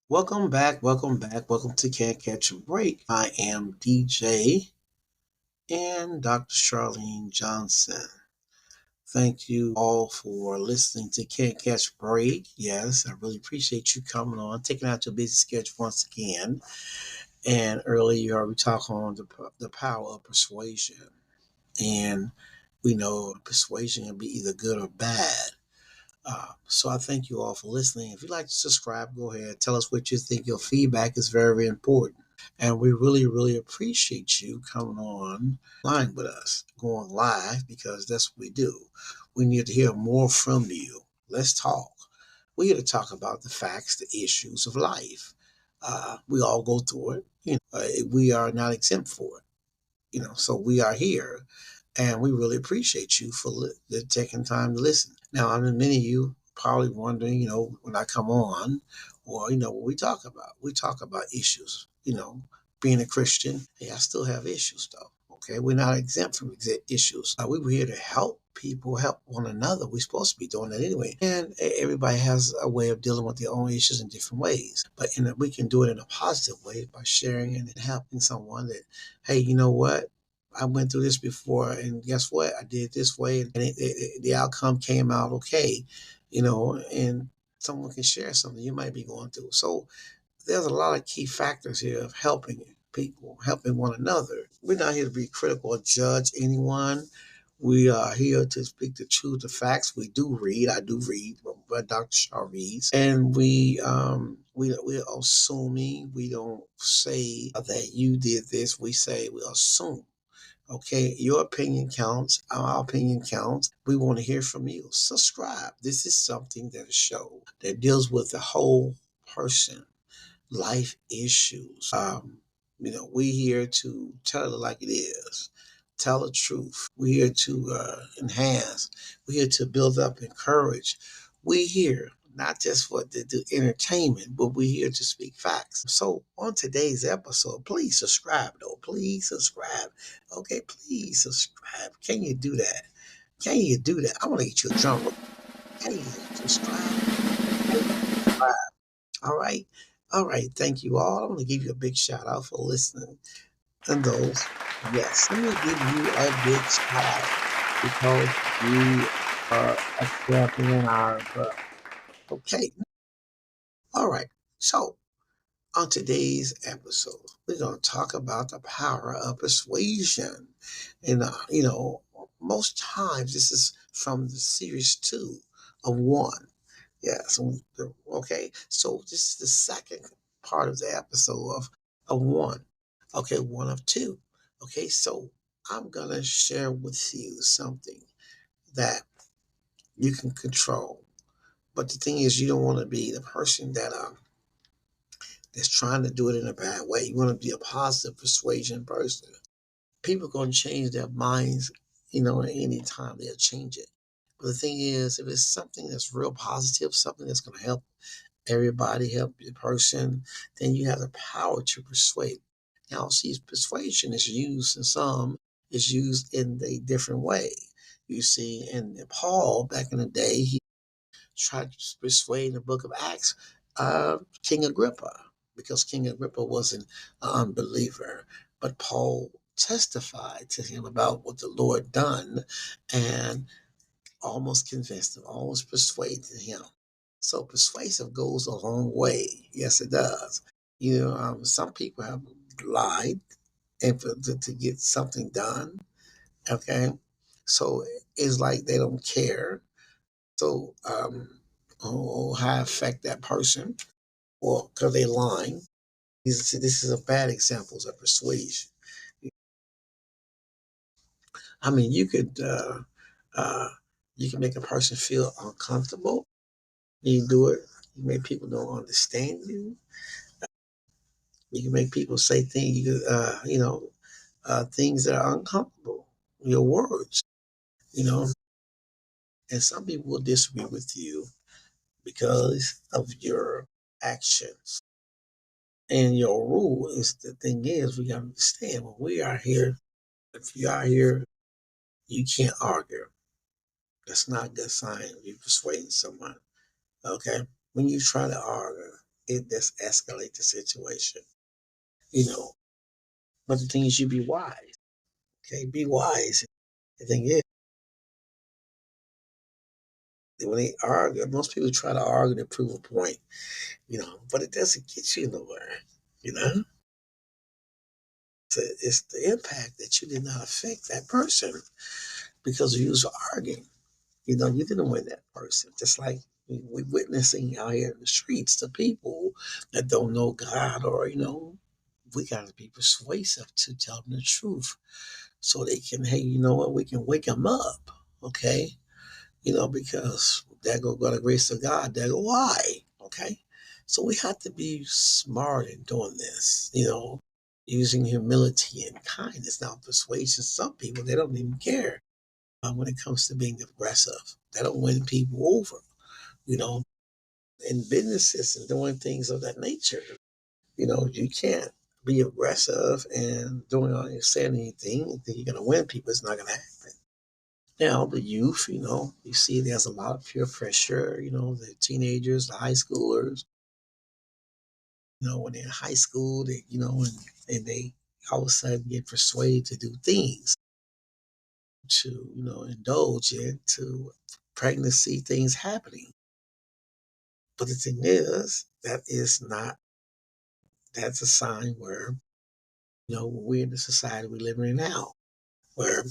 Welcome back, welcome back, welcome to Can't Catch a Break. I am DJ and Dr. Charlene Johnson. Thank you all for listening to Can't Catch a Break. Yes, I really appreciate you coming on, taking out your busy schedule once again. And earlier you heard me talk on the power of persuasion. And we know persuasion can be either good or bad. So I thank you all for listening. If you'd like to subscribe, go ahead. Tell us what you think. Your feedback is very, very important. And we really, really appreciate you coming on line with us, going live, because that's what we do. We need to hear more from you. Let's talk. We're here to talk about the facts, the issues of life. We all go through it. We are not exempt for it. So we are here, and we really appreciate you for taking time to listen. Now, I mean, many of you probably wondering, when I come on, or what we talk about. We talk about issues. Being a Christian, hey, I still have issues though. Okay, we're not exempt from issues. We were here to help people help one another. We're supposed to be doing that anyway. And everybody has a way of dealing with their own issues in different ways. But we can do it in a positive way by sharing and helping someone that, hey, you know what? I went through this before, and guess what? I did it this way, and the outcome came out okay, and someone can share something you might be going through. So there's a lot of key factors here of helping people, helping one another. We're not here to be critical or judge anyone. We are here to speak the truth, the facts. We do read. I do read what Dr. Shaw reads, and we're assuming. We don't say that you did this. We say we assume. Okay, your opinion counts. Our opinion counts. We want to hear from you. Subscribe. This is something that a show that deals with the whole person, life issues. We're here to tell it like it is, tell the truth. We're here to enhance. We're here to build up, encourage. We're here not just for to do entertainment, but we're here to speak facts. So on today's episode, please subscribe though. Please subscribe. Okay, please subscribe. Can you do that? Can you do that? I want to get you a drum roll. Can you subscribe? Can you subscribe? All right. All right. Thank you all. I want to give you a big shout out for listening. And those, yes, let me give you a big shout out because you are a champion in our book. Okay. All right. So on today's episode, we're going to talk about the power of persuasion. And, most times this is from the series two of one. Yeah. So, okay. So this is the second part of the episode of one. Okay. One of two. Okay. So I'm going to share with you something that you can control. But the thing is, you don't want to be the person that's trying to do it in a bad way. You want to be a positive persuasion person. People are going to change their minds, at any time they'll change it. But the thing is, if it's something that's real positive, something that's going to help everybody, help the person, then you have the power to persuade. Now, see, persuasion is used in some, is used in a different way. You see, in Paul back in the day, he tried to persuade in the book of Acts King Agrippa, because King Agrippa was an unbeliever. But Paul testified to him about what the Lord done and almost convinced him, almost persuaded him. So persuasive goes a long way. Yes, it does. Some people have lied and to get something done. Okay, so it's like they don't care. So, how affect that person, or because they lying. This is a bad examples of persuasion. I mean, uh, you can make a person feel uncomfortable. You do it. You make people don't understand you. You can make people say things, things that are uncomfortable. Your words, you know, and some people will disagree with you because of your actions. And your rule is the thing is, we got to understand when we are here, if you are here, you can't argue. That's not a good sign if you're persuading someone. Okay? When you try to argue, it just escalates the situation, you know. But the thing is, you be wise. Okay, be wise. The thing is, when they argue, most people try to argue to prove a point, but it doesn't get you nowhere, you know. It's the impact that you did not affect that person because you was arguing. You didn't win that person. Just like we witnessing out here in the streets to people that don't know God, or we got to be persuasive to tell them the truth so they can, hey, you know what, we can wake them up, okay? Because there go by the grace of God, there go why, okay? So we have to be smart in doing this, using humility and kindness. Now, persuasion, some people, they don't even care when it comes to being aggressive. They don't win people over, you know, in businesses and doing things of that nature. You can't be aggressive and doing all you saying anything and think you're going to win people. It's not going to happen. Now, the youth, you see there's a lot of peer pressure, the teenagers, the high schoolers, when they're in high school, and they all of a sudden get persuaded to do things, to, indulge in, to pregnancy things happening. But the thing is, that's a sign where, we're in the society we're living in now, where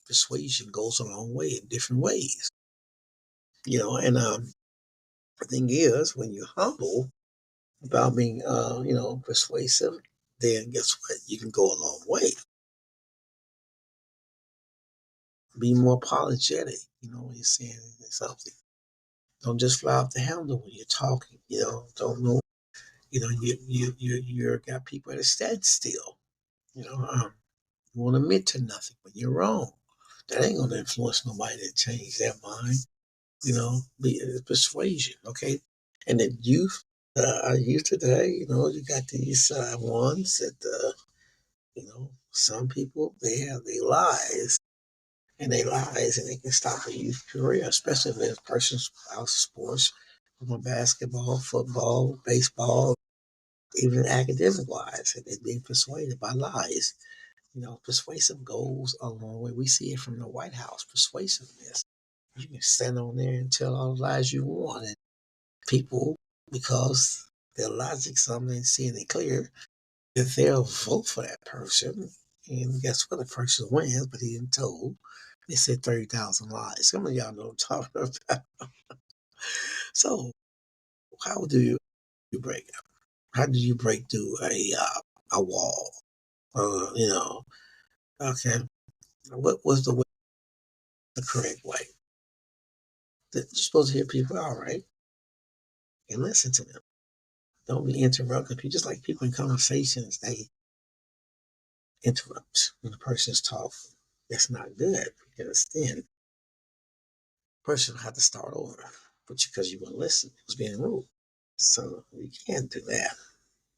persuasion goes a long way in different ways, and the thing is, when you're humble about being, persuasive, then guess what? You can go a long way. Be more apologetic, when you're saying something. Don't just fly off the handle when you're talking. Don't know. You got people at a standstill. You won't admit to nothing when you're wrong. That ain't gonna influence nobody to change their mind. Be persuasion, okay? And the youth, our youth today, you got these ones that, some people they have their lies, and they can stop a youth career, especially if there's persons out sports, from basketball, football, baseball, even academic wise, and they're being persuaded by lies. Persuasive goes a long way. We see it from the White House, persuasiveness. You can stand on there and tell all the lies you want, and people, because their logic, something seeing it clear, that they'll vote for that person. And guess what? The person wins, but he didn't told. They said 30,000 lies. Some of y'all know what I'm talking about. So, how do you break it? How do you break through a wall? Okay. What was the correct way? That you're supposed to hear people out, right? And listen to them. Don't be interrupting people. Just like people in conversations, they interrupt when the person's talking. That's not good because then the person will have to start over. But because you wouldn't listen, it was being rude. So you can't do that.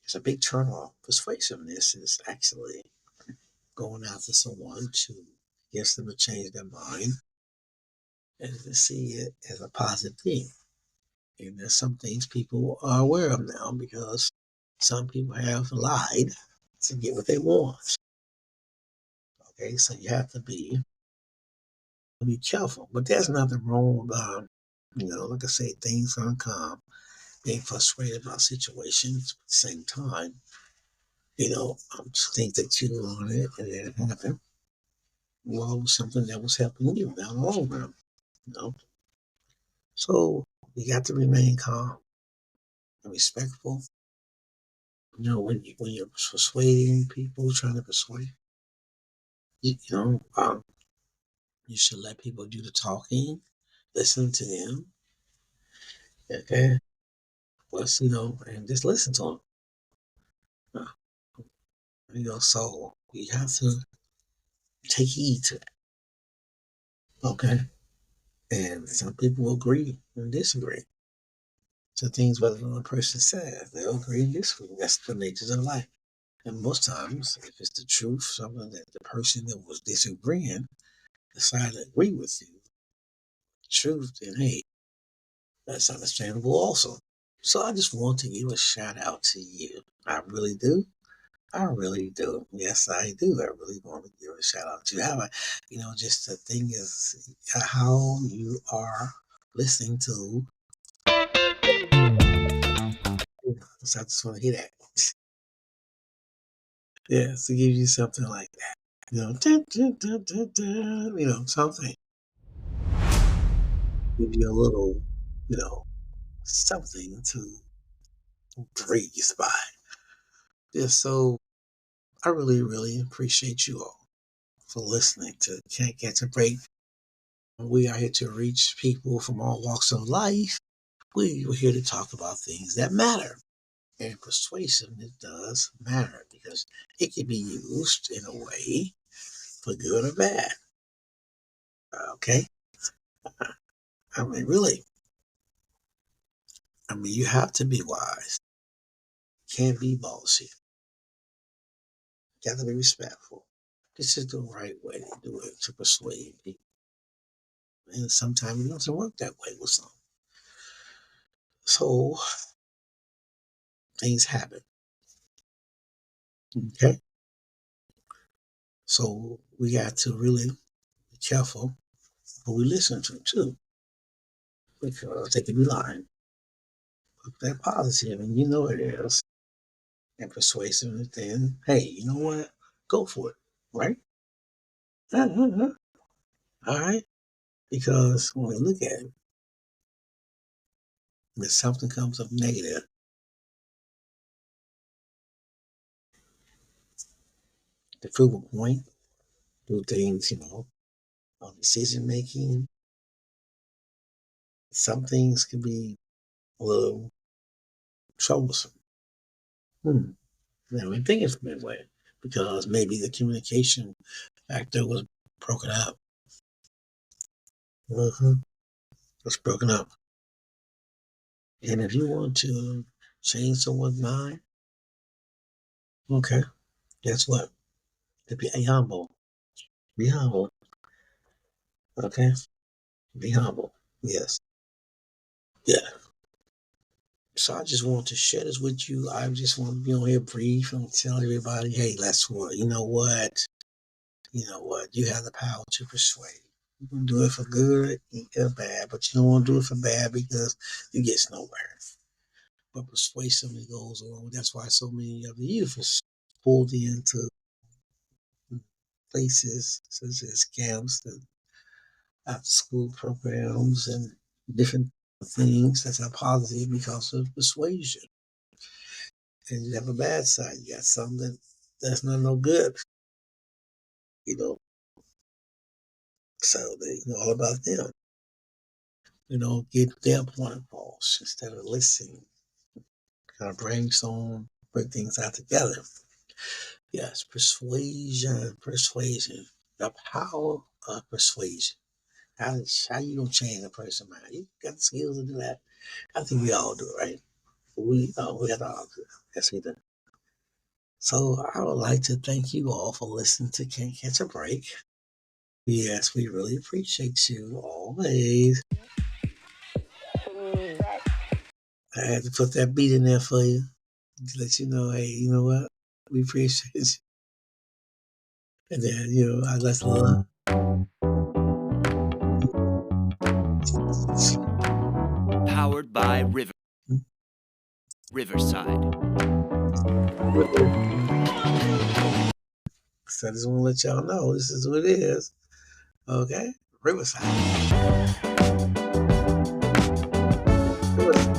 It's a big turn off. Persuasiveness is actually going after someone to get them to change their mind and to see it as a positive thing. And there's some things people are aware of now because some people have lied to get what they want. Okay, so you have to be careful. But there's nothing wrong about, like I say, things gonna come, being frustrated about situations. At the same time, things that you wanted and it happened. Well, it was something that was helping you down the long run. You know, so you got to remain calm and respectful. When you're persuading people, trying to persuade, you, you know, um, you should let people do the talking, listen to them, okay? Plus, and just listen to them. So you have to take heed to that, okay? And some people agree and disagree to things what another person says. They'll agree and disagree. That's the nature of life. And most times, if it's the truth, something that the person that was disagreeing decided to agree with you, the truth, then hey, that's understandable also. So I just want to give a shout out to you. I really do. I really do. Yes, I do. I really want to give a shout out to you. How I, just the thing is how you are listening to. So I just want to hear that. Yeah, to give you something like that. Dun, dun, dun, dun, dun, something. Give you a little, something to breathe by. Yeah, so I really, really appreciate you all for listening to Can't Catch a Break. We are here to reach people from all walks of life. We're here to talk about things that matter. And persuasion, it does matter because it can be used in a way for good or bad. Okay? I mean, really. I mean, you have to be wise. Can't be bossy. You got to be respectful. This is the right way to do it to persuade people. And sometimes it doesn't work that way with some. So things happen. Okay? So we got to really be careful who we listen to too. Because they can be lying. But they're positive and you know it is. And persuasive, then hey, you know what? Go for it. Right? All right. Because when we look at it, if something comes up negative, to prove a point, do things, decision making, some things can be a little troublesome. Now we think it's been way because maybe the communication factor was broken up. It's broken up. And if you want to change someone's mind, okay, guess what? To be humble. Be humble. Okay? Be humble. Yes. Yeah. So I just want to share this with you. I just want to be on here brief and tell everybody, hey, let's what, you know what? You know what? You have the power to persuade. You can do it for good or bad, but you don't want to do it for bad because you get nowhere. But persuasion goes along. That's why so many of the youth is pulled into places such as camps and after school programs and different things that are positive because of persuasion. And you have a bad side. You got something that's not no good, you know. So they know all about them. Get their point across instead of listening. Kind of brainstorm, break things out together. Yes, persuasion. The power of persuasion. How you gonna change a person's mind? You got the skills to do that. I think we all do, right? We have to all do it. Yes, we do. So I would like to thank you all for listening to Can't Catch a Break. Yes, we really appreciate you always. I had to put that beat in there for you to let you know, hey, you know what? We appreciate you. And then, I let love. Powered by Riverside. So I just want to let y'all know this is what it is. Okay? Riverside. Riverside.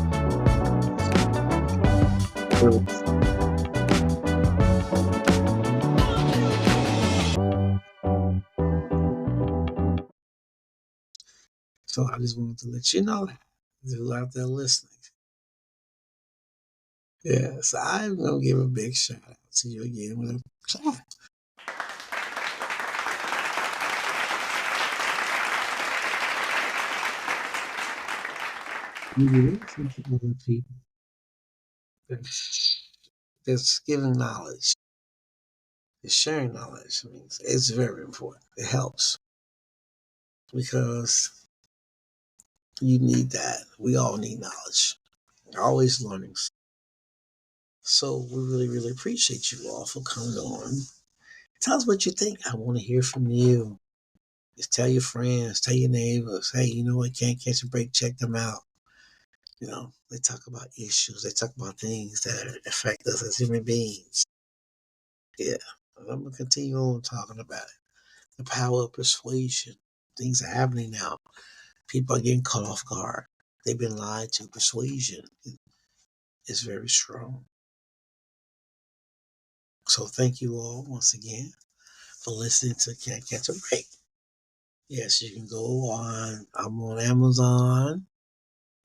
So I just wanted to let you know that. Who's out there listening. Yeah, so I'm going to give a big shout out to you again with a clap. You listen to other people that's giving knowledge, it's sharing knowledge. I mean, it's very important. It helps because you need that. We all need knowledge. Always learning. So we really, really appreciate you all for coming on. Tell us what you think. I want to hear from you. Just tell your friends, tell your neighbors, hey, you know what, Can't Catch a Break, check them out. They talk about issues, they talk about things that affect us as human beings. Yeah, I'm going to continue on talking about it. The power of persuasion. Things are happening now. People are getting caught off guard. They've been lied to. Persuasion is very strong. So thank you all once again for listening to Can't Catch a Break. Yes, you can go on. I'm on Amazon.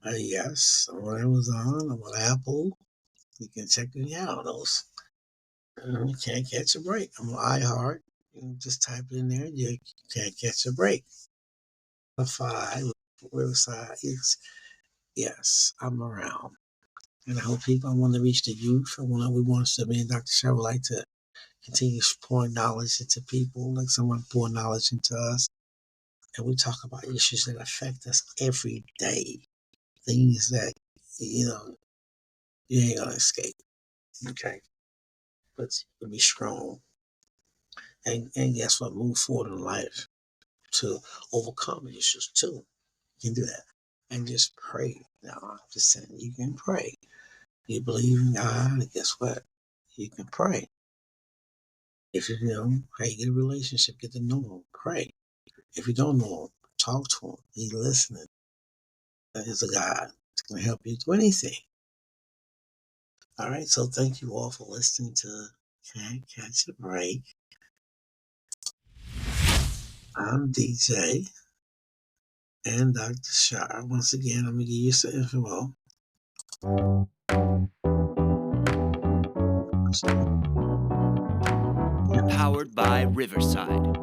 Yes, I'm on Amazon. I'm on Apple. You can check me out on those. You can't catch a break. I'm on iHeart. You can just type it in there. You can't catch a break. Spotify, website. Yes, I'm around. And I hope people, I want to reach the youth. We want to, me and Dr. Cheryl would like to continue pouring knowledge into people, like someone pour knowledge into us. And we talk about issues that affect us every day. Things that, you know, you ain't gonna escape. Okay. But you can be strong. And guess what? Move forward in life to overcome issues too. You can do that. And just pray. Now, I'm just saying, you can pray. You believe in God, and guess what? You can pray. If you know, hey, get a relationship, get to know Him, pray. If you don't know Him, talk to Him. He's listening. That is a God that's going to help you do anything. All right, so thank you all for listening to Can't Catch a Break. I'm DJ and Dr. Shar. Once again, I'm going to give you some info. Powered by Riverside.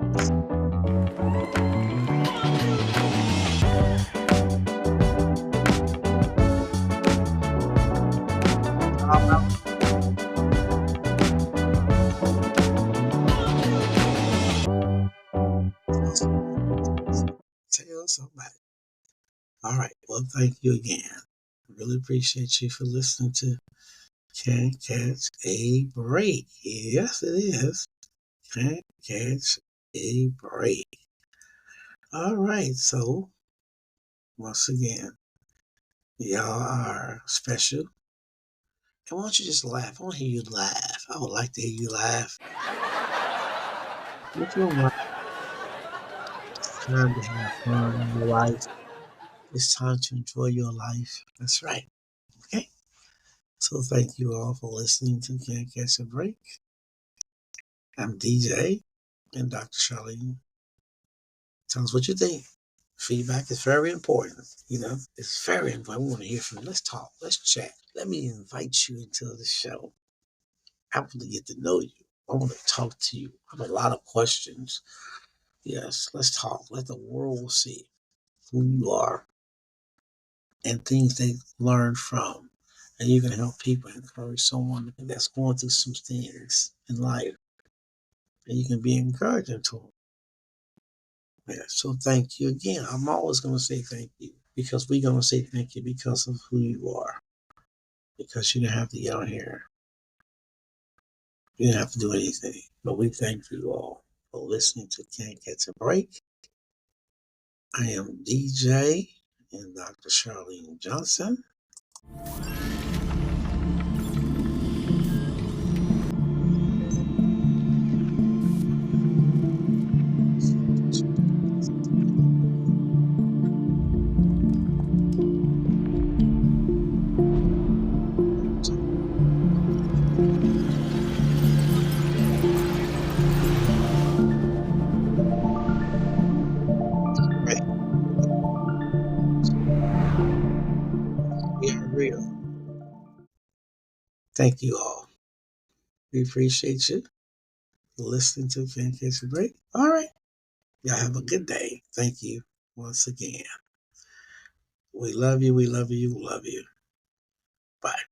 Tell somebody. All right. Well, thank you again. I really appreciate you for listening to Can't Catch a Break. Yes, it is. Can't Catch a Break. All right. So, once again, y'all are special. And why don't you just laugh? I want to hear you laugh. I would like to hear you laugh. If you don't laugh, it's time to have fun in your life. It's time to enjoy your life. That's right. Okay. So thank you all for listening to Can't Catch a Break. I'm DJ and Dr. Charlene. Tell us what you think. Feedback is very important. It's very important. We want to hear from you. Let's talk. Let's chat. Let me invite you into the show. I want to get to know you. I want to talk to you. I have a lot of questions. Yes, let's talk. Let the world see who you are and things they learn from. And you can help people encourage someone that's going through some things in life. And you can be encouraging to them. Yeah, so thank you again. I'm always going to say thank you because we're going to say thank you because of who you are. Because you didn't have to get on here. You didn't have to do anything. But we thank you all for listening to Can't Catch a Break. I am DJ and Dr. Charlene Johnson. Right. We are real. Thank you all. We appreciate you for listening to Can't Catch a Break. All right. Y'all have a good day. Thank you once again. We love you. We love you. We love you. Bye.